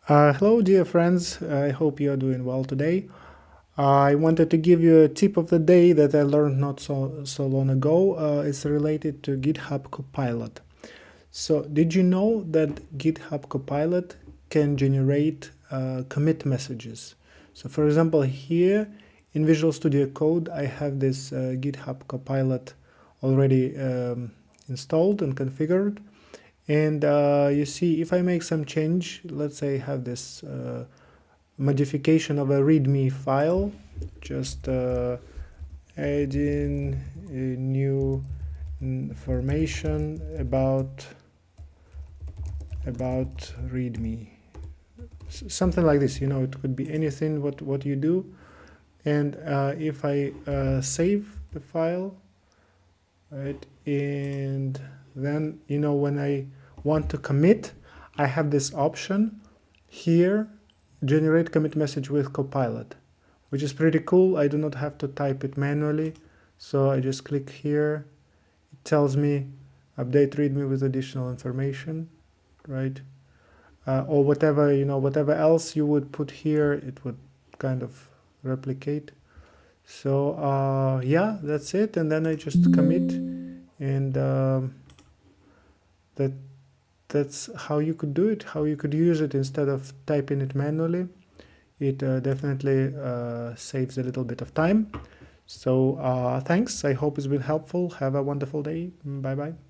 Hello, dear friends. I hope you are doing well today. I wanted to give you a tip of the day that I learned not so long ago. It's related to GitHub Copilot. So, did you know that GitHub Copilot can generate commit messages? So, for example, here in Visual Studio Code, I have this GitHub Copilot already installed and configured. And you see, if I make some change, let's say I have this modification of a README file, just adding a new information about README, something like this. It could be anything what you do. And if I save the file, right, and then when I want to commit, I have this option here, generate commit message with Copilot, which is pretty cool. I do not have to type it manually, so I just click here. It tells me update README with additional information, right? Or whatever else you would put here, it would kind of replicate. So yeah, that's it. And then I just commit, and that's how you could do it, how you could use it instead of typing it manually. It definitely saves a little bit of time. So thanks. I hope it's been helpful. Have a wonderful day. Bye bye.